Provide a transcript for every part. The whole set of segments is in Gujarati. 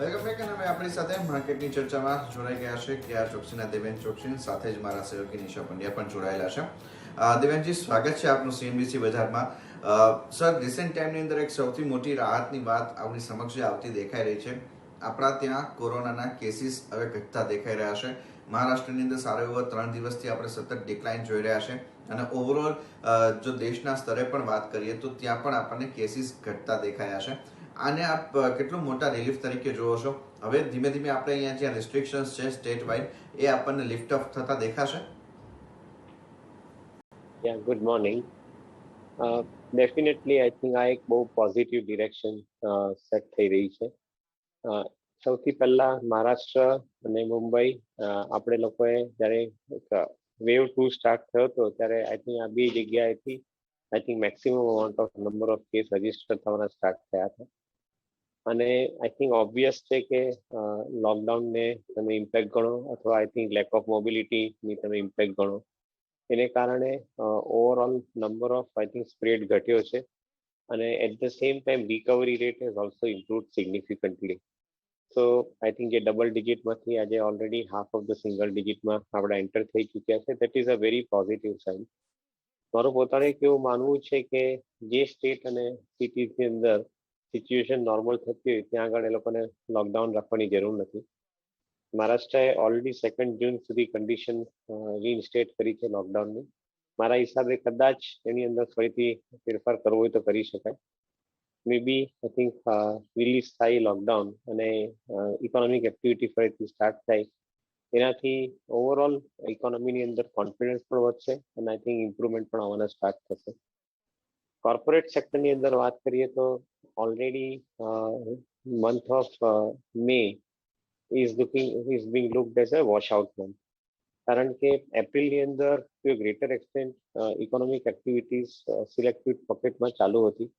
Welcome back. અને આપણી સાથે માર્કેટની ચર્ચામાં જોડાઈ ગયા છે કેઆર ચોકસીના દેવેન ચોકસી, સાથે જ મારા સહયોગી નિશા પંડ્યા પણ જોડાયેલા છે. દેવેનજી, સ્વાગત છે આપનું સીએનબીસી બજારમાં. સર, રિસેન્ટ ટાઈમની અંદર એક સૌથી મોટી રાહતની વાત આપણી સમક્ષ આવતી દેખાઈ રહી છે. આપણા ત્યાં કોરોનાના કેસીસ હવે ઘટતા દેખાઈ રહ્યા છે. મહારાષ્ટ્રની અંદર સારો એવો 3 દિવસથી આપણે સતત ડિક્લાઇન જોઈ રહ્યા છે. અને ઓવરઓલ જો દેશના સ્તરે પણ વાત કરીએ તો ત્યાં પણ આપણને કેસીસ ઘટતા દેખાયા છે. આને આપ કેટલું મોટા રિલીફ તરીકે જોવો છો? હવે ધીમે ધીમે આપણે અહીંયા જ્યાં રિસ્ટ્રિક્શન્સ છે સ્ટેટ વાઇડ, એ આપણને લિફ્ટ ઓફ થતા દેખાશે? Good morning. Definitely I think આ એક બહુ પોઝિટિવ ડિરેક્શન સેટ થઈ રહી છે. સૌથી પહેલા મહારાષ્ટ્ર અને મુંબઈ, આપણે લોકોએ જ્યારે વેવ 2 સ્ટાર્ટ થયો હતો ત્યારે આઈ થિંક આ બે જગ્યાએથી I think maximum amount of number of case register થવાના સ્ટાર્ટ થયા હતા. અને આઈ થિંક ઓબ્વિયસ છે કે લોકડાઉનને તમે ઇમ્પેક્ટ ગણો અથવા આઈ થિંક લેક ઓફ મોબિલિટીની તમે ઇમ્પેક્ટ ગણો, એને કારણે overall number of I think spread ઘટ્યો છે. અને at the same time recovery rate has also improved significantly. So I think જે ડબલ ડિજિટમાંથી આજે already half of the single ડિજિટમાં આપણે એન્ટર થઈ ચૂક્યા છે. That is a very positive sign. મારું પોતાનું એક એવું માનવું છે કે જે સ્ટેટ અને સિટીઝની અંદર સિચ્યુએશન નોર્મલ થતી હોય ત્યાં આગળ એ લોકોને લોકડાઉન રાખવાની જરૂર નથી. મહારાષ્ટ્રએ ઓલરેડી 2 જૂન સુધી કન્ડિશન રીઇન્સ્ટેટ કરી છે લોકડાઉનની. મારા હિસાબે કદાચ એની અંદર ફરીથી ફેરફાર કરવો હોય તો કરી શકાય. મે બી આઈ થિંક રિલીઝ થાય લોકડાઉન અને ઇકોનોમિક એક્ટિવિટી ફરીથી સ્ટાર્ટ થાય, એનાથી ઓવરઓલ ઇકોનોમીની અંદર કોન્ફિડન્સ પણ વધશે અને આઈ થિંક ઇમ્પ્રુવમેન્ટ પણ આવવાના સ્ટાર્ટ થશે. કોર્પોરેટ સેક્ટરની અંદર વાત કરીએ તો already month of May is being looked as a washout month. કારણ કે એપ્રિલની અંદર to a greater extent economic activities selected પોકેટમાં ચાલુ હતી.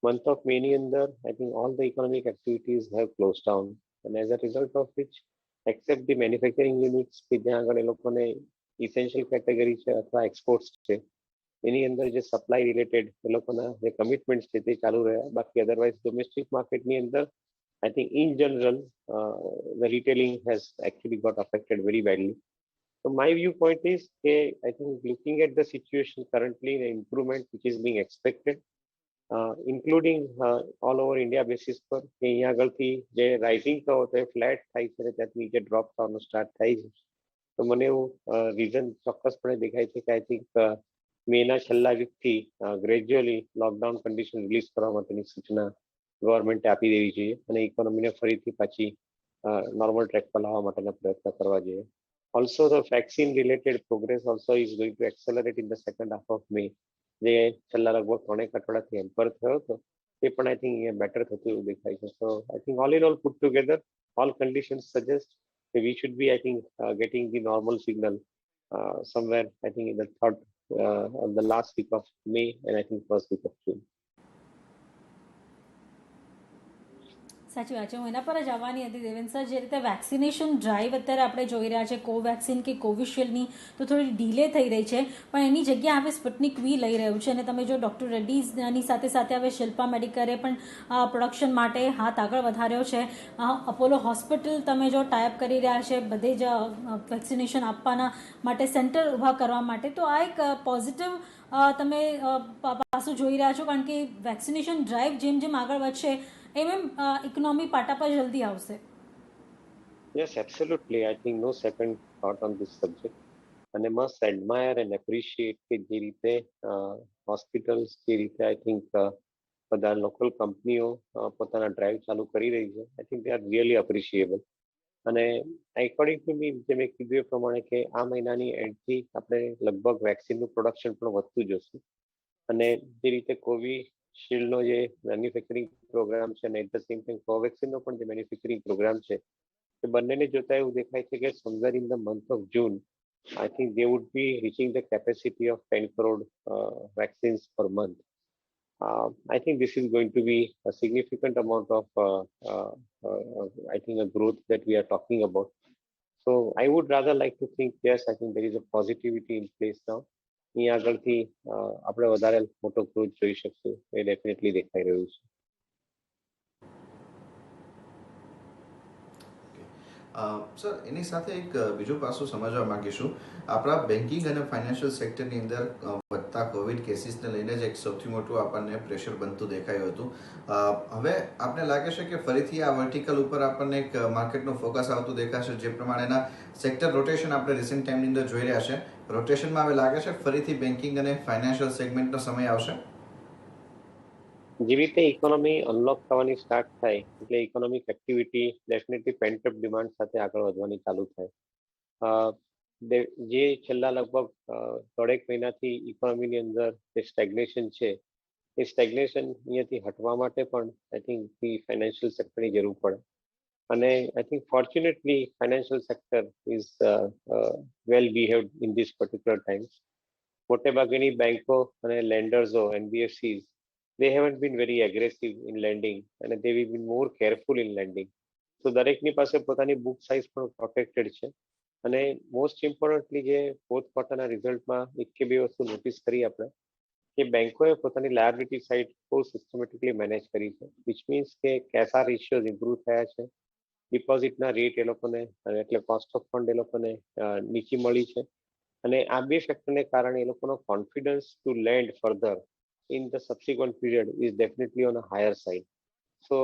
મંથ ઓફ મે ની અંદર I think all the economic activities have close down, અને as a result of which except the manufacturing units કે જ્યાં આગળ એ લોકોને ઇસેન્શિયલ કેટેગરી છે અથવા એક્સપોર્ટ્સ છે, એની અંદર જે સપ્લાય રિલેટેડ એ લોકોના જે કમિટમેન્ટ છે તે ચાલુ રહ્યા. બાકી અદરવાઇઝ ડોમેસ્ટિક માર્કેટની અંદર I think in general, the retailing has actually got affected very badly. So my viewpoint is, I think looking at the situation currently, the improvement which is being expected, including all over India basis પર કે અહીંયા આગળથી જે રાઇઝિંગ થયો તો ફ્લેટ થાય છે, ત્યાંથી નીચે ડ્રોપ થવાનું સ્ટાર્ટ થાય છે. તો મને એવું રીઝન ચોક્કસપણે દેખાય છે કે આઈ થિંક મેના છેલ્લા વીકથી ગ્રેજ્યુઅલી લોકડાઉન કન્ડિશન રિલીઝ કરવા માટેની સૂચના ગવર્મેન્ટે આપી દેવી જોઈએ અને ઇકોનોમીને ફરીથી પાછી નોર્મલ ટ્રેક પર લાવવા માટેના પ્રયત્ન કરવા જોઈએ. Also the vaccine related progress also is going to accelerate in the second half of May. જે છેલ્લા લગભગ 3 અઠવાડિયાથી હેમ્પર થયો હતો તે પણ આઈ થિંક અહીંયા બેટર થતું એવું દેખાય છે. So I think all in all put together all conditions suggest that we should be, I think, getting the normal signal somewhere, I think, in the the last week of May and I think first week of June. સાચી વાત છે. હું એના પર જ આવવાની હતી દેવેન સર. જે રીતે વેક્સિનેશન ડ્રાઈવ અત્યારે આપણે જોઈ રહ્યા છે, કોવેક્સિન કે કોવિશિલ્ડની, તો થોડી ડીલે થઈ રહી છે, પણ એની જગ્યા હવે સ્પુટનિક વી લઈ રહ્યું છે. અને તમે જો ડૉક્ટર રેડ્ડીઝની સાથે સાથે હવે શિલ્પા મેડિકરે પણ પ્રોડક્શન માટે હાથ આગળ વધાર્યો છે. અપોલો હોસ્પિટલ તમે જો ટાઈપ કરી રહ્યા છે બધે જ વેક્સિનેશન આપવાના માટે સેન્ટર ઊભા કરવા માટે, તો આ એક પોઝિટિવ તમે પાસું જોઈ રહ્યા છો. કારણ કે વેક્સિનેશન ડ્રાઈવ જેમ જેમ આગળ વધશે એમ ઇકોનોમી પાટા પર જલ્દી આવશે. Yes, absolutely. I think no second thought on this subject. અને મસ્ટ એડમાયર એન્ડ એપ્રિશિએટ કે જે રીતે હોસ્પિટલ્સ, જે રીતે આઈ થિંક બધા લોકલ કંપનીઓ પોતાના ડ્રાઈવ ચાલુ કરી રહી છે, I think they are really appreciable. અને એકોર્ડિંગ ટુ મી, જે મેં કીધું એ પ્રમાણે કે આ મહિનાની એન્ડથી આપણે લગભગ વેક્સિનનું પ્રોડક્શન પણ વધતું જશે. અને જે રીતે કોવિશિલ્ડનો જે મેન્યુફેક્ચરિંગ પ્રોગ્રામ છે અને એટ ધ સેમ ટાઈમ કોવેક્સિનનો પણ જે મેન્યુફેક્ચરિંગ પ્રોગ્રામ છે, એ બંનેને જોતા એવું દેખાય છે કે somewhere in the month of June I think they would be reaching the capacity of 10 crore vaccines per month. I think this is going to be a significant amount of, I think, a growth that we are talking about. So I would rather like to think, yes, I think there is a positivity in place now. અહીંયા આગળથી આપણે વધારે મોટો ગ્રોથ જોઈ શકશું, એ ડેફિનેટલી દેખાઈ રહ્યું છે. સર એની સાથે એક બીજું પાસું સમજવા માંગીશું. આપણા બેન્કિંગ અને ફાઇનાન્શિયલ સેક્ટરની અંદર વધતા કોવિડ કેસીસને લઈને જ એક સૌથી મોટું આપણને પ્રેશર બનતું દેખાયું હતું. હવે આપને લાગે છે કે ફરીથી આ વર્ટિકલ ઉપર આપણને એક માર્કેટનું ફોકસ આવતું દેખાશે, જે પ્રમાણેના સેક્ટર રોટેશન આપણે રિસેન્ટ ટાઈમની અંદર જોઈ રહ્યા છે. રોટેશનમાં હવે લાગે છે ફરીથી બેન્કિંગ અને ફાઇનાન્શિયલ સેગમેન્ટનો સમય આવશે. જેવી રીતે ઇકોનોમી અનલોક થવાની સ્ટાર્ટ થાય એટલે ઇકોનોમિક એક્ટિવિટી ડેફિનેટલી પેન્ટઅપ ડિમાન્ડ સાથે આગળ વધવાની ચાલુ થાય. જે છેલ્લા લગભગ દોઢેક મહિનાથી ઇકોનોમીની અંદર જે સ્ટેગ્નેશન છે એ સ્ટેગ્નેશન અહીંયાથી હટવા માટે પણ આઈ થિંક ફાઇનાન્શિયલ સેક્ટરની જરૂર પડે. અને I think fortunately financial sector is well behaved in this particular times. મોટે ભાગેની બેંકો અને લેન્ડર્સો એનબીએફસીઝ they haven't been very aggressive in lending and they've been more careful in lending. So દરેકની પાસે પોતાની બુક સાઇઝ પણ પ્રોટેક્ટેડ છે. અને મોસ્ટ ઇમ્પોર્ટન્ટલી જે ફોર્થ ક્વાર્ટરના રિઝલ્ટમાં એક કે બે વસ્તુ નોટિસ કરી આપણે કે બેંકોએ પોતાની લાયબિલિટી સાઇડ બહુ સિસ્ટમેટિકલી મેનેજ કરી છે, વિચ મીન્સ કે કેસા રેશિયોઝ ઇમ્પ્રુવ થયા છે, ડિપોઝિટના રેટ એ લોકોને એટલે કોસ્ટ ઓફ ફંડ એ લોકોને નીચી મળી છે. અને આ બે ફેક્ટરને કારણે એ લોકોનો confidence to lend further in the subsequent period is definitely on a higher side. So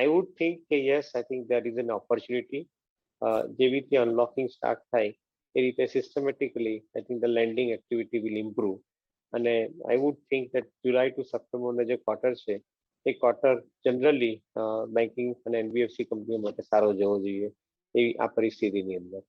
I would think yes, I think there is an opportunity. જેવી રીતે unlocking start થાય એ રીતે systematically I think the lending activity will improve. અને I would think that July to September જે ક્વાર્ટર છે એ ક્વાર્ટર જનરલી બેન્કિંગ અને એનબીએફસી કંપનીઓ માટે સારો જવો જોઈએ એવી આ પરિસ્થિતિની અંદર.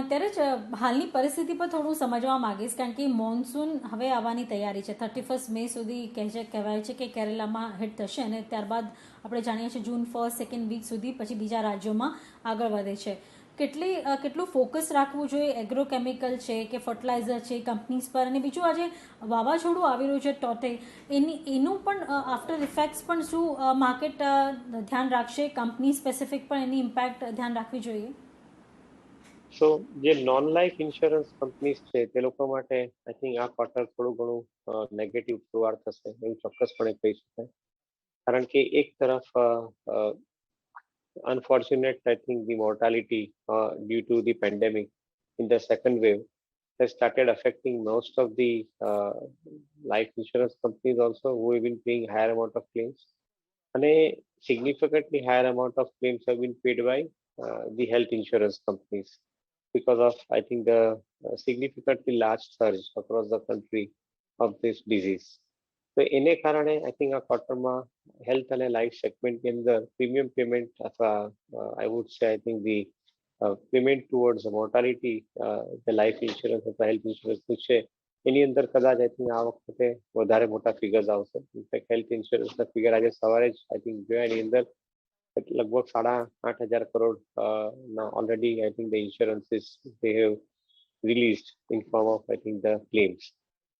ત્યારે જ હાલની પરિસ્થિતિ પર થોડું સમજવા માંગીશ, કારણ કે મોન્સૂન હવે આવવાની તૈયારી છે. 31 મે સુધી કહેવાય છે કે કેરલામાં હિટ થશે અને ત્યારબાદ આપણે જાણીએ છીએ જૂન 1st 2nd વીક સુધી પછી બીજા રાજ્યોમાં આગળ વધે છે. કેટલું ફોકસ રાખવું જોઈએ એગ્રોકેમિકલ છે કે ફર્ટિલાઇઝર છે કંપનીઝ પર? અને બીજું આજે વાવાઝોડું આવી રહ્યું છે ટોટે, એનું પણ આફ્ટર ઇફેક્ટ્સ પણ શું માર્કેટ ધ્યાન રાખશે? કંપની સ્પેસિફિક પણ એની ઇમ્પેક્ટ ધ્યાન રાખવી જોઈએ? સો જે નોન લાઈફ ઇન્સ્યોરન્સ કંપનીઝ છે તે લોકો માટે આઈ થિંક આ ક્વાર્ટર થોડું ઘણું નેગેટિવ પુરવાર થશે એવું ચોક્કસપણે કહી શકાય. કારણ કે એક તરફ unfortunate, I think the mortality due to the pandemic in the second wave has started affecting most of the life insurance companies also, who have been paying higher amount of claims. And a significantly higher amount of claims have been paid by the health insurance companies because of, I think, the significantly large surge across the country of this disease. તો એને કારણે આઈ થિંક આ ક્વાર્ટરમાં હેલ્થ અને લાઈફ સેગમેન્ટની અંદર પ્રીમિયમ પેમેન્ટ અથવા I would say I think the payment towards mortality જે લાઈફ ઇન્સ્યોરન્સ અથવા હેલ્થ ઇન્સ્યોરન્સનું છે એની અંદર કદાચ આઈ થિંક આ વખતે વધારે મોટા ફિગર્સ આવશે. ઇનફેક્ટ હેલ્થ ઇન્સ્યોરન્સના ફિગર આજે સવારે જ આઈ થિંક જોયા, એની અંદર લગભગ 8,500 કરોડ ના already I think the insurances they have released in form of I think the claims.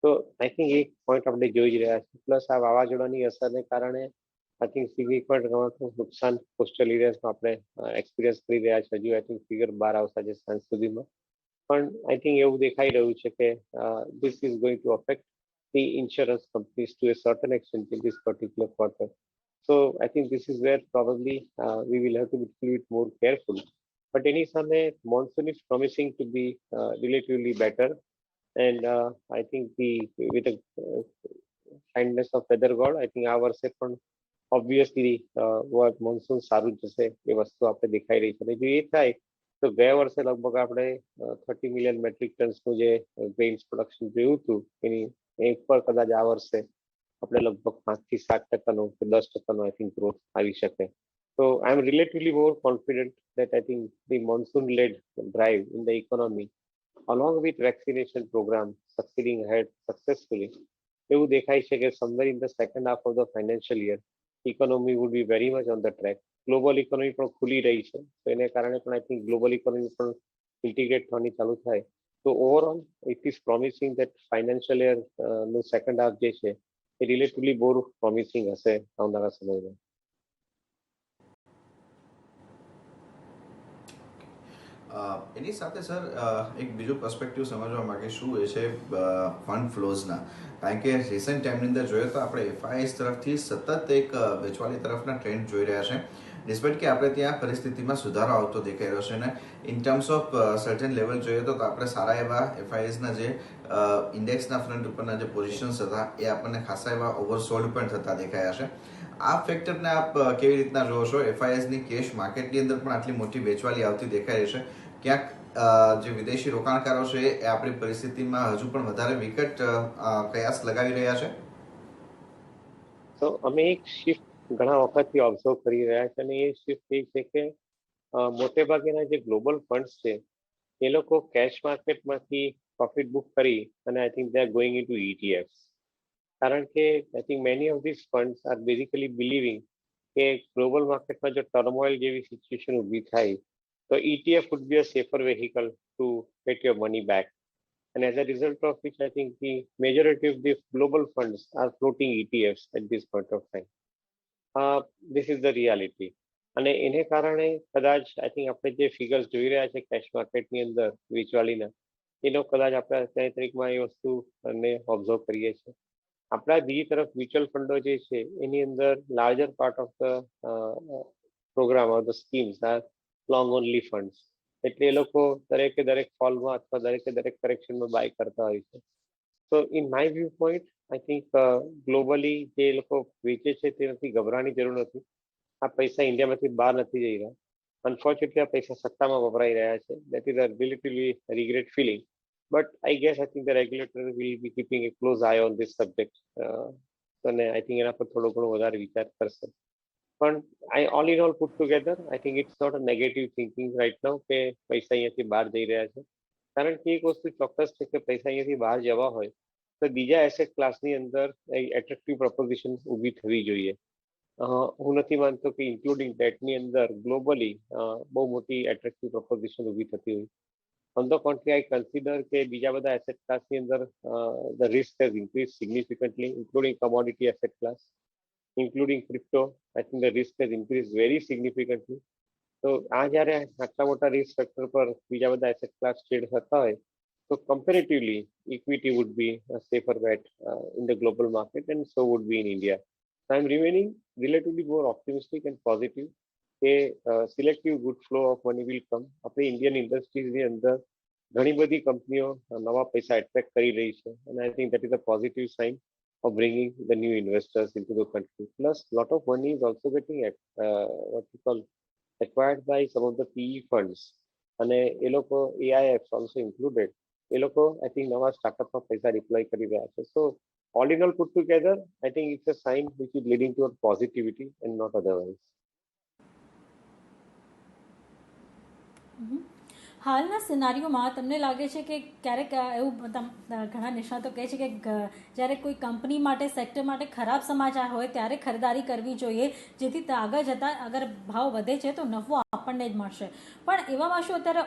તો આઈ થિંક એક પોઈન્ટ આપણે જોઈ જ રહ્યા છીએ. પ્લસ આ વાવાઝોડાની અસરને કારણે આઈ થિંક સિગ્નિફિકન્ટ નુકસાન કોસ્ટલ એરિયાઝમાં આપણે એક્સપિરિયન્સ કરી રહ્યા છે. હજુ આઈ થિંક ફિગર બહાર આવશે આજે સાંજ સુધીમાં. પણ આઈ થિંક એવું દેખાઈ રહ્યું છે કે this is going to affect the insurance companies to a certain extent in this particular quarter. So I think this is where probably we will have to be a little bit more careful. But any time, monsoon is promising to be relatively better, and I think with the kindness of weather god, I think our second obviously what monsoon સારું જશે એ વસ્તુ આપણે દેખાઈ રહી છે. જો એ થાય તો ગયા વર્ષે લગભગ આપણે 30 મિલિયન મેટ્રિક ટન્સનું જે ગ્રેઇન્સ પ્રોડક્શન જોયું હતું એની ઉપર કદાચ આ વર્ષે આપણે લગભગ 5 થી 7% કે 10% આઈ થિંક ગ્રોથ આવી શકે. So I am relatively more confident that I think the monsoon led drive in the economy along with vaccination program succeeding ahead successfully, એવું દેખાય છે કે somewhere in the second half of the financial year economy would be very much on the track. Global economy પણ ખુલી રહી છે તો એને કારણે પણ આઈ થિંક ગ્લોબલ ઇકોનોમી પણ ઇન્ટિગ્રેટ થવાની ચાલુ થાય. તો overall it is promising that financial year નું સેકન્ડ હાફ જે છે એ રિલેટિવલી બહુ પ્રોમિસિંગ હશે આવનારા સમયમાં. એની સાથે સર એક બીજું પર્સપેક્ટિવ સમજવા માંગીશું એ છે ફંડ ફ્લોઝના. કારણ કે રિસન્ટ ટાઈમની અંદર જોઈએ તો આપણે એફઆઈએસ તરફથી સતત એક વેચવાલી તરફના ટ્રેન્ડ જોઈ રહ્યા છે. ડિસ્પાઇટ કે આપણે ત્યાં પરિસ્થિતિમાં સુધારો આવતો દેખાઈ રહ્યો છે. અને in terms of certain level જોઈએ તો આપણે સારા એવા એફઆઈએસના જે ઇન્ડેક્સના ફ્રન્ટ ઉપરના જે પોઝિશન્સ હતા એ આપણને ખાસા એવા ઓવરસોલ્ડ પણ થતા દેખાયા છે. આ ફેક્ટરને આપ કેવી રીતના જોવો છો? એફઆઈએસની કેશ માર્કેટની અંદર પણ આટલી મોટી વેચવાલી આવતી દેખાઈ રહી છે. ક્યાંક જે વિદેશી રોકાણકારો છે એ આપણી પરિસ્થિતિમાં હજુ પણ વધારે વિકટ કયાસ લગાવી રહ્યા છે. તો અમે એક શિફ્ટ ઘણા વખતથી ઓબ્ઝર્વ કરી રહ્યા છે અને એ શિફ્ટ એ છે કે મોટે ભાગેના જે ગ્લોબલ ફંડ્સ છે એ લોકો કેશ માર્કેટમાંથી પ્રોફિટ બુક કરી અને I think they are going in to ETFs. કારણ કે I think many of these funds are basically believing કે ગ્લોબલ માર્કેટમાં જો ટર્મોઇલ જેવી સિચ્યુએશન ઊભી થાય તો ETF would be a safer vehicle to get your money back. And as a result of which, I think the majority of the global funds are floating ETFs at this point of time. This is the reality. અને એને કારણે કદાચ આઈ થિંક આપણે જે ફિગર્સ જોઈ રહ્યા છે કેશ માર્કેટની અંદર વેચવાલીના એનો કદાચ આપણે અત્યારે તારીખમાં એ વસ્તુને ઓબ્ઝર્વ કરીએ છીએ. આપણા બીજી તરફ મ્યુચ્યુઅલ ફંડો જે છે એની અંદર larger part of the program or the schemes are long only funds. એટલે એ લોકો દરેક ફોલમાં અથવા દરેક કરેક્શનમાં બાય કરતા હોય છે. તો in my view point I think globally જે લોકો વેચે છે તેનાથી ગભરાવાની જરૂર નથી. આ પૈસા ઇન્ડિયામાંથી બહાર નથી જઈ રહ્યા. અનફોર્ચ્યુનેટલી આ પૈસા સટ્ટામાં વપરાઈ રહ્યા છે. That is a relatively regret feeling. But I guess I think the regulator will be keeping a close eye on this subject. અને આઈ થિંક એના પર થોડો ઘણો વધારે વિચાર કરશે. પણ all in all put together, I think it's not a negative thinking right now કે પૈસા અહીંયાથી બહાર જઈ રહ્યા છે. કારણ કે એક વસ્તુ ચોક્કસ છે કે પૈસા અહીંયાથી બહાર જવા હોય તો બીજા એસેટ ક્લાસની અંદર એટ્રેક્ટિવ પ્રપોઝિશન ઊભી થવી જોઈએ. હું નથી માનતો કે ઇન્ક્લુડિંગ ડેટની અંદર ગ્લોબલી બહુ મોટી એટ્રેક્ટિવ પ્રપોઝિશન ઊભી થતી હોય. On the country I consider કે બીજા બધા એસેટ ક્લાસની અંદર the risk has increase significantly including commodity asset class, including crypto. I think the risk has increased very significantly. તો આ જ્યારે આટલા મોટા રિસ્ક ફેક્ટર પર બીજા બધા એસેટ ક્લાસ ટ્રેડ થતા હોય તો comparatively equity would be a safer bet in the global market and so would be in India. So I'm remaining relatively more optimistic and positive કે selective good flow of money will come. આપણી ઇન્ડિયન ઇન્ડસ્ટ્રીઝની અંદર ઘણી બધી કંપનીઓ નવા પૈસા એટ્રેક્ટ કરી રહી છે અને I think that is a positive sign of bringing the new investors into the country. Plus, a lot of money is also getting what we call acquired by some of the PE funds. અને એ લોકો AIFs also included. એ લોકો I think નવા સ્ટાર્ટઅપમાં પૈસા ડિપ્લોય કરી રહ્યા છે. So all in all put together, I think it's a sign which is leading toward positivity and not otherwise. હાલના સિનારીઓમાં તમને લાગે છે કે ક્યારેક એવું ઘણા નિષ્ણાતો કહે છે કે જ્યારે કોઈ કંપની માટે સેક્ટર માટે ખરાબ સમાચાર હોય ત્યારે ખરીદારી કરવી જોઈએ, જેથી આગળ જતાં અગર ભાવ વધે છે તો નફો આપણને જ મળશે. પણ એવામાં શું અત્યારે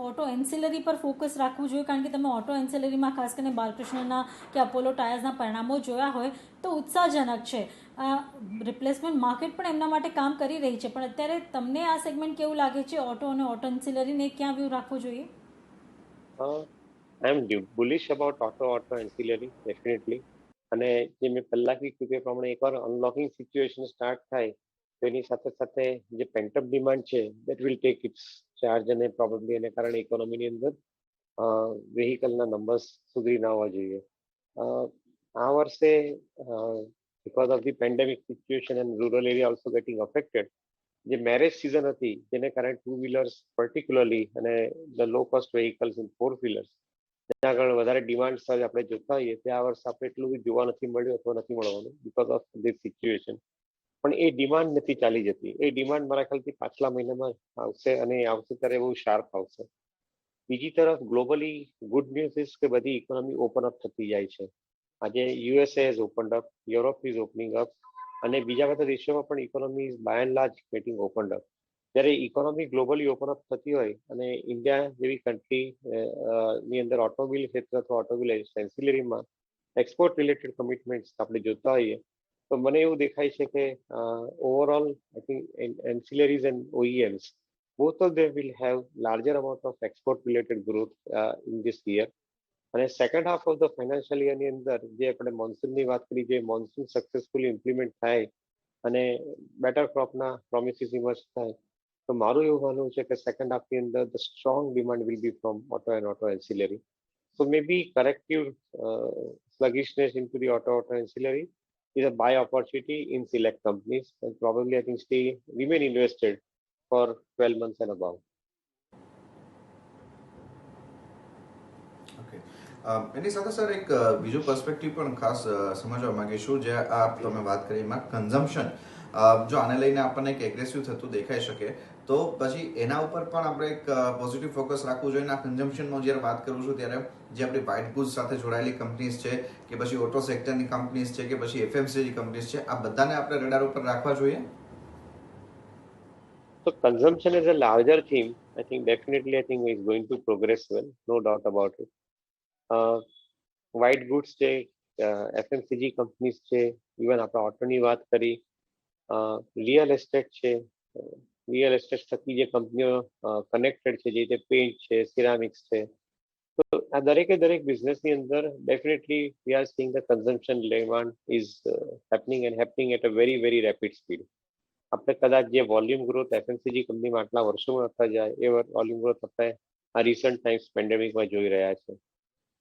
ઓટો એન્સિલરી પર ફોકસ રાખવું જોઈએ? કારણ કે તમે ઓટો એન્સિલરીમાં ખાસ કરીને બાલકૃષ્ણના કે અપોલો ટાયર્સના પરિણામો જોયા હોય તો ઉત્સાહજનક છે. રિપ્લેસમેન્ટ માર્કેટ પણ એમના માટે કામ કરી રહી છે. પણ અત્યારે તમને આ સેગમેન્ટ કેવું લાગે છે? ઓટો અને ઓટો એન્સિલરીને ક્યાં વ્યૂ રાખવો જોઈએ? I am bullish about auto ancillary definitely. અને જે મેં પહેલા કીધું તે પ્રમાણે એકવાર અનલોકિંગ સિચ્યુએશન સ્ટાર્ટ થાય તો એની સાથે સાથે જે પેન્ટઅપ ડિમાન્ડ છે that will take its charge અને પ્રોબેબલી એને કારણે ઇકોનોમીની અંદર વેહિકલના નંબર્સ સુધરી ના હોવા જોઈએ. આ વર્ષે because of the pandemic situation and rural area also getting affected, જે મેરેજ સિઝન હતી જેને કારણે ટુ વ્હીલર્સ પર્ટિક્યુલરલી અને the low cost vehicles in four wheelers જેના કારણે વધારે ડિમાન્ડ સર્જ આપણે જોતા હોઈએ તે આ વર્ષે આપણે એટલું બી જોવા નથી મળ્યું અથવા નથી મળવાનું બીકોઝ ઓફ ધીસ સિચ્યુએશન. પણ એ ડિમાન્ડ નથી ચાલી જતી. એ ડિમાન્ડ મારા ખ્યાલથી પાછલા મહિનામાં આવશે અને આવશે ત્યારે બહુ શાર્પ આવશે. બીજી તરફ ગ્લોબલી ગુડ ન્યૂઝ ઇઝ કે બધી ઇકોનોમી ઓપન અપ થતી જાય છે. આજે USA is opened up, Europe is opening up અને બીજા બધા દેશોમાં પણ economy is by and large getting opened up. જ્યારે ઇકોનોમી ગ્લોબલી ઓપન અપ થતી હોય અને ઇન્ડિયા જેવી કન્ટ્રી ની અંદર ઓટોમોબાઈલ ક્ષેત્ર અથવા ઓટોમોબાઈલ એન્સિલરીમાં એક્સપોર્ટ રિલેટેડ કમિટમેન્ટ્સ આપણે જોતા હોઈએ તો મને એવું દેખાય છે કે overall I think ancillaries and OEMs both of them will have larger amount of export related growth in this year. અને second half of the financial યરની અંદર જે આપણે મોન્સૂનની વાત કરી, જે મોન્સૂન સક્સેસફુલી ઇમ્પ્લિમેન્ટ થાય અને બેટર ક્રોપના પ્રોમિસીસ ઇમર્જ થાય, તો મારું એવું માનવું છે કે સેકન્ડ હાફની અંદર the strong demand will be from auto and auto ancillary. So maybe corrective sluggishness into the auto ancillary is a buy opportunity in select companies, and probably I think stay remain invested for 12 months and above. Okay, એની સાથે સર એક બીજો પર્સપેક્ટિવ પણ ખાસ સમજવા માંગીશું, જે આ તમે વાત કરી એમાં કન્ઝમ્પશન, જો આને લઈને આપણને એક એગ્રેસિવ થતું દેખાઈ શકે તો પછી એના ઉપર પણ આપણે એક પોઝિટિવ ફોકસ રાખવું જોઈએ. આ કન્ઝમ્પશનમાં જ્યારે વાત કરું છું ત્યારે જે આપણી વ્હાઇટ ગુડ્સ સાથે જોડાયેલી કંપનીઝ છે કે પછી ઓટો સેક્ટરની કંપનીઝ છે કે પછી એફએમસીજી કંપનીઝ છે, આ બધાને આપણે રડાર ઉપર રાખવા જોઈએ. So consumption is a larger theme. I think definitely I think is going to progress well, no doubt about it. White goods છે, FMCG કંપનીઝ છે, ઇવન આપણે ઓટોની વાત કરી, રિયલ એસ્ટેટ છે, રિયલ એસ્ટેટ થકી જે કંપનીઓ કનેક્ટેડ છે, જે રીતે પેઇન્ટ છે, સિરામિક્સ છે, તો આ દરેકે દરેક બિઝનેસની અંદર definitely we are seeing the consumption demand is happening at a very very rapid speed. આપણે કદાચ જે વોલ્યુમ ગ્રોથ એફએમસીજી કંપનીમાં આટલા વર્ષોમાં થતા જાય એ વોલ્યુમ ગ્રોથ આપણે આ રિસન્ટ ટાઈમ્સ પેન્ડેમિકમાં જોઈ રહ્યા છે.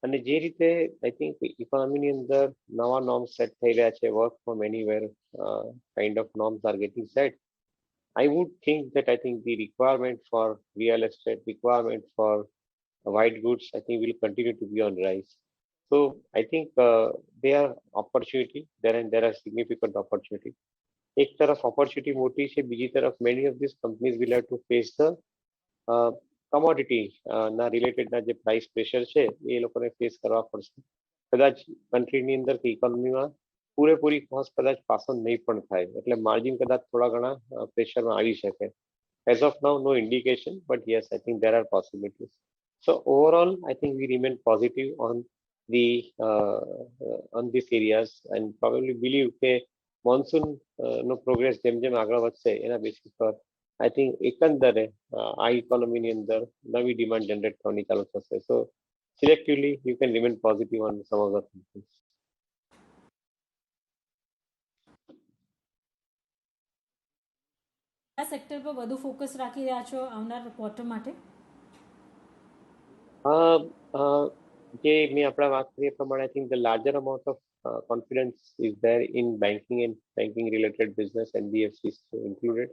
અને જે રીતે આઈ થિંક ઇકોનોમીની અંદર નવા નોર્મ્સ સેટ થઈ રહ્યા છે, work from anywhere kind of norms are getting set. I would think that I think the requirement for real estate, requirement for white goods, I think will continue to be on rise. So I think there are opportunity there, and there are significant opportunity. એક તરફ ઓપોર્ચ્યુનિટી મોટી છે, બીજી તરફ many of these companies will have to face the commodity ના રિલેટેડના જે પ્રાઇસ પ્રેશર છે એ લોકોને ફેસ કરવા પડશે. કદાચ કન્ટ્રીની અંદર કે ઇકોનોમીમાં પૂરેપૂરી કોસ્ટ કદાચ પાસ ઓન નહીં પણ થાય, એટલે માર્જિન કદાચ થોડા ઘણા પ્રેશરમાં આવી શકે. As of now no indication, but yes I think there are possibilities. So overall I think we remain positive on this areas and probably believe કે મોન્સૂન નો પ્રોગ્રેસ જેમ જેમ આગળ વધશે એના બેસિસ પર આઈ થિંક એકંદરે આ ઇકોનોમીની અંદર નવી ડિમાન્ડ જનરેટ થવાની ચાલુ થશે. So selectively you can remain positive on some of the companies. આ સેક્ટર પર વધુ ફોકસ રાખી રહ્યા છો આવનાર ક્વાર્ટર માટે? જે મેં આપણા વાત કરી એ પ્રમાણે આઈ think the larger amount of confidence is there in banking and banking related business, NBFCs included.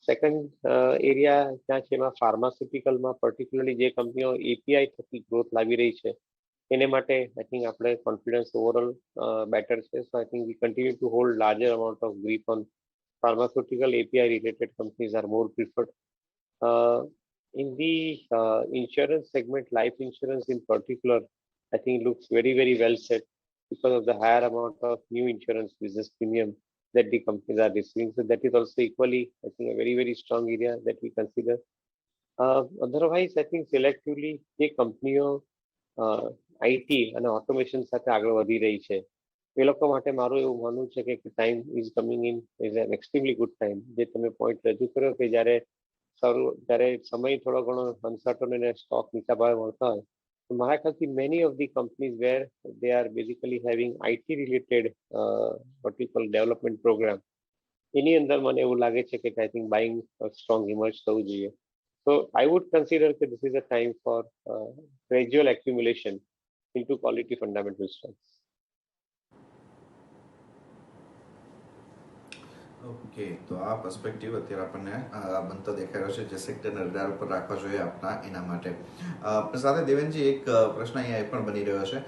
Second area ત્યાં છે એમાં ફાર્માસ્યુટિકલમાં પર્ટિક્યુલરલી જે કંપનીઓ એપીઆઈ થકી ગ્રોથ લાવી રહી છે એને માટે આઈ થિંક આપણે કોન્ફિડન્સ ઓવરઓલ બેટર છે. So I think we continue to hold larger amount of grip on pharmaceutical API related companies are more preferred. In the insurance segment, life insurance in particular, I think looks very, very well set because of the higher amount of new insurance business premium that the companies are receiving. So that is also equally, I think, a very, very strong area that we consider. Otherwise, I think selectively, જે કંપનીઓ IT અને ઓટોમેશન સાથે આગળ વધી રહી છે એ લોકો માટે મારું એવું માનવું છે કે time is coming in is an extremely good time. જે તમે પોઈન્ટ રજૂ કર્યો કે જ્યારે સમય થોડો ઘણો અનસર્ટન અને સ્ટોક નીચા ભાવે મળતા હોય, તો મારા ખ્યાલથી many of the companies where they are basically having IT related vertical development program, એની અંદર મને એવું લાગે છે કે I think buying strong emerge થવું જોઈએ. So I would consider that this is a time for gradual accumulation into quality fundamental stocks. Okay, તો આ પર્સપેક્ટિવ અત્યારે આપણને બનતો દેખાઈ રહ્યો છે જે સેક્ટરના રડાર ઉપર રાખવા જોઈએ આપણા એના માટે. સાથે દેવેનજી એક પ્રશ્ન અહીંયા એ પણ બની રહ્યો છે,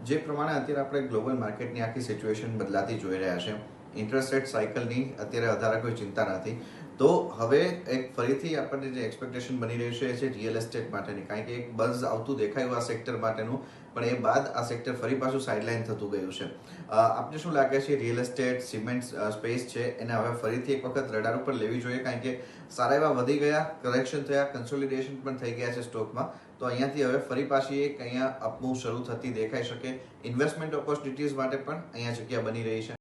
જે પ્રમાણે અત્યારે આપણે ગ્લોબલ માર્કેટની આખી સિચ્યુએશન બદલાતી જોઈ રહ્યા છે, ઇન્ટરેસ્ટ રેટ સાયકલની અત્યારે વધારે કોઈ ચિંતા નથી, તો હવે એક ફરીથી આપણને જે એક્સપેક્ટેશન બની રહ્યું છે એ છે રિયલ એસ્ટેટ માટેની, કારણ કે એક બઝ આવતું દેખાયું આ સેક્ટર માટેનું, પણ એ બાદ આ સેક્ટર ફરી પાછું સાઇડલાઇન થતું ગયું છે. આપને શું લાગે છે રિયલ એસ્ટેટ સિમેન્ટ સ્પેસ છે એને હવે ફરીથી એક વખત રડાર ઉપર લેવી જોઈએ, કારણ કે સારા એવા વધી ગયા, કરેક્શન થયા, કન્સોલિડેશન પણ થઈ ગયા છે સ્ટોકમાં, તો અહીંયાથી હવે ફરી પાછી એક અહીંયા અપમૂવ શરૂ થતી દેખાઈ શકે, ઇન્વેસ્ટમેન્ટ ઓપોર્ચ્યુનિટીઝ માટે પણ અહીંયા જગ્યા બની રહી છે?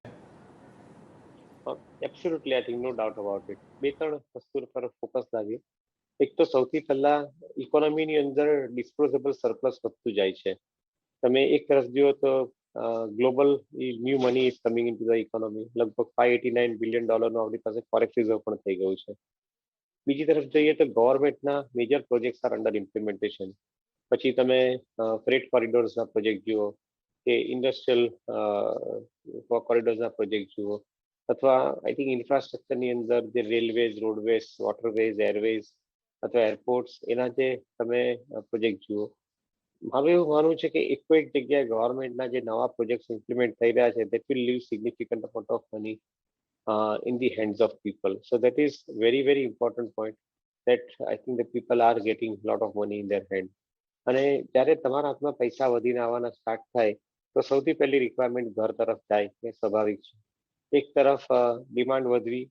Absolutely I think no doubt about it. બે ત્રણ વસ્તુ પર ફોકસ લાવીએ. એક તો સૌથી પહેલા ઇકોનોમીની અંદર ડિસ્પોઝેબલ સરપ્લસ વધતું જાય છે. તમે એક તરફ જુઓ તો global new money is coming in to the economy. લગભગ $589 બિલિયન આપણી પાસે ફોરેક્સ રિઝર્વ પણ થઈ ગયું છે. બીજી તરફ જોઈએ તો ગવર્મેન્ટના major projects are under implementation. પછી તમે ફ્રેટ કોરિડોર્સના પ્રોજેક્ટ જુઓ કે ઇન્ડસ્ટ્રીયલ કોરિડોર્સના પ્રોજેક્ટ જુઓ, અથવા આઈ થિંક ઇન્ફ્રાસ્ટ્રક્ચરની અંદર જે રેલવેઝ, રોડવેઝ, વોટરવેઝ, એરવેઝ અથવા એરપોર્ટ્સ, એના જે તમે પ્રોજેક્ટ જુઓ. હવે એવું માનવું છે કે એકો એક જગ્યાએ ગવર્મેન્ટના જે નવા પ્રોજેક્ટ ઇમ્પ્લિમેન્ટ થઈ રહ્યા છે, that will leave significant amount of money in the hands of people. So that is very, very important point, that I think the people are getting a lot of money in their hand. અને જ્યારે તમારા હાથમાં પૈસા વધીને આવવાના સ્ટાર્ટ થાય તો સૌથી પહેલી રિક્વાયરમેન્ટ ઘર તરફ જાય, એ સ્વાભાવિક છે. એક તરફ demand વધવી,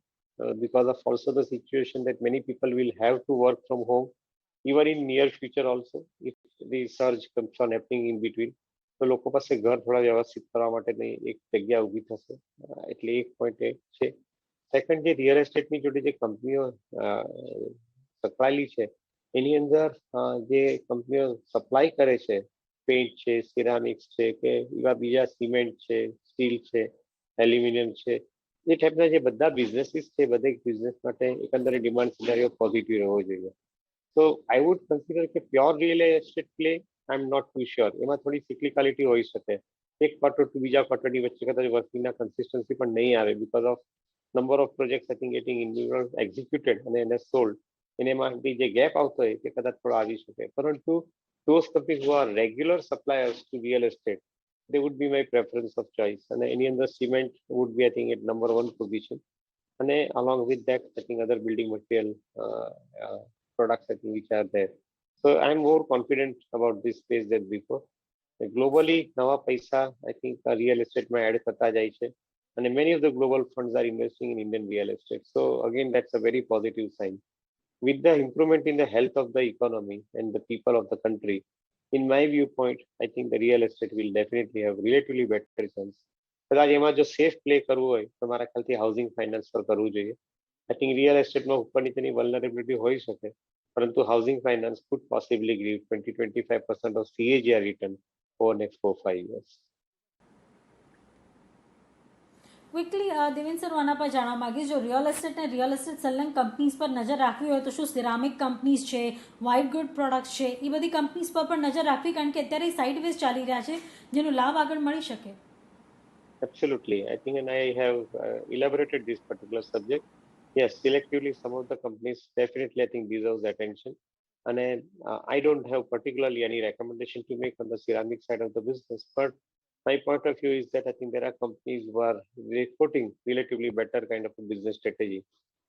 because of also the situation that many people will have to work from home even in near future also, if the surge comes on happening in between. તો લોકો પાસે ઘર થોડા વ્યવસ્થિત કરવા માટેની એક જગ્યા ઊભી થશે. એટલે એક પોઈન્ટ એ છે. સેકન્ડ, જે રિયલ એસ્ટેટની જોડે જે કંપનીઓ સંકળાયેલી છે, એની અંદર જે કંપનીઓ સપ્લાય કરે છે, પેન્ટ છે, સિરામિક્સ છે, કે એવા બીજા સિમેન્ટ છે, સ્ટીલ છે, એલ્યુમિનિયમ છે, એ ટાઈપના જે બધા બિઝનેસીસ છે, બધા બિઝનેસ માટે એકંદરે ડિમાન્ડ સિનારીઓ પોઝિટિવ રહેવો જોઈએ. તો આઈ વુડ કન્સિડર કે pure real estate play I am not too sure. એમાં થોડી સિક્લિકાલિટી હોઈ શકે. એક ક્વાર્ટર ટુ બીજા ક્વાર્ટરની વચ્ચે કદાચ વર્કિંગના કન્સિસ્ટન્સી પણ નહીં આવે, because of number of projects I think getting executed અને એને સોલ્ડ, એનામાંથી જે ગેપ આવતો હોય તે કદાચ થોડો આવી શકે. પરંતુ those companies who are regular suppliers to real estate, they would be my preference of choice. અને એની અંદર cement would be I think at number 1 position. અને along with that I think other building material products I think which are there. So I am more confident about this space than before. Globally નવા પૈસા I think real estate માં એડ થતા જાય છે, and many of the global funds are investing in Indian real estate. So again, that's a very positive sign. With the improvement in the health of the economy and the people of the country, in my viewpoint, I think the real estate will definitely have relatively better chance. કદાચ એમાં જો સેફ પ્લે કરવું હોય તો મારા ખ્યાલથી હાઉસિંગ ફાઇનાન્સ પર કરવું જોઈએ. I think real estate ઉપર નીચેની વલ્નરેબિલિટી હોઈ શકે, પરંતુ housing finance could possibly give 20-25% of CAGR return over next 4-5 years. Quickly Deven sir, આના પર જાણવા માંગીશ, જો રિયલ એસ્ટેટ ને રિયલ એસ્ટેટ સંલગ્ન કંપનીઝ પર નજર રાખવી હોય તો શું સિરામિક કંપનીઝ છે, વ્હાઇટ ગુડ પ્રોડક્ટ્સ છે, એ બધી કંપનીઝ પર પણ નજર રાખવી, કારણ કે અત્યારે સાઇડવેઝ ચાલી રહ્યા છે જેનો લાભ આગળ મળી શકે? Absolutely. I think, and I have elaborated this particular subject. Yes, selectively, some of the companies definitely I think deserves attention. And I don't have particularly any recommendation to make on the ceramic side of the business, but my point of view is that I think there are companies who are reporting relatively better kind of a business strategy,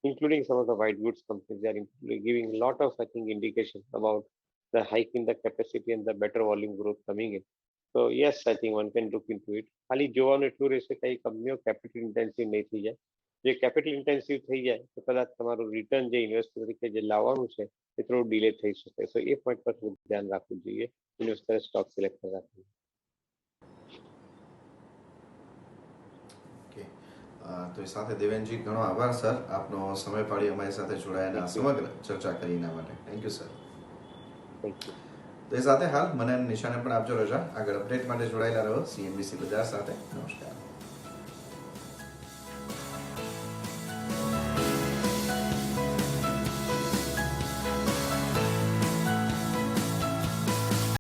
including some of the white goods companies. They are giving a lot of I think indication about the hike in the capacity and the better volume growth coming in. So yes, I think one can look into it. ખાલી જોવાનું એટલું રહેશે કે એ કંપનીઓ કેપિટલ ઇન્ટેન્સિવ નહીં થઈ જાય. જે કેપિટલ ઇન્ટેન્સિવ થઈ જાય તો કદાચ તમારું રિટર્ન જે ઇન્વેસ્ટર તરીકે જે લાવવાનું છે એ થોડું ડિલે થઈ શકે. સો એ પોઈન્ટ પર થોડું ધ્યાન રાખવું જોઈએ ઇન્વેસ્ટરે સ્ટોક સિલેક્ટ કરતા. તો એ સાથે દેવેનજી, ઘણો આભાર સર, આપનો સમય પાડી અમારી સાથે જોડાયાના સમગ્ર ચર્ચા કરી એના માટે. Thank you sir. Thank you. તો એ સાથે હાલ મને નિશાને પણ આપજો રજા. આગળ અપડેટ માટે જોડાયેલા રહો CNBC બજાર સાથે. નમસ્કાર.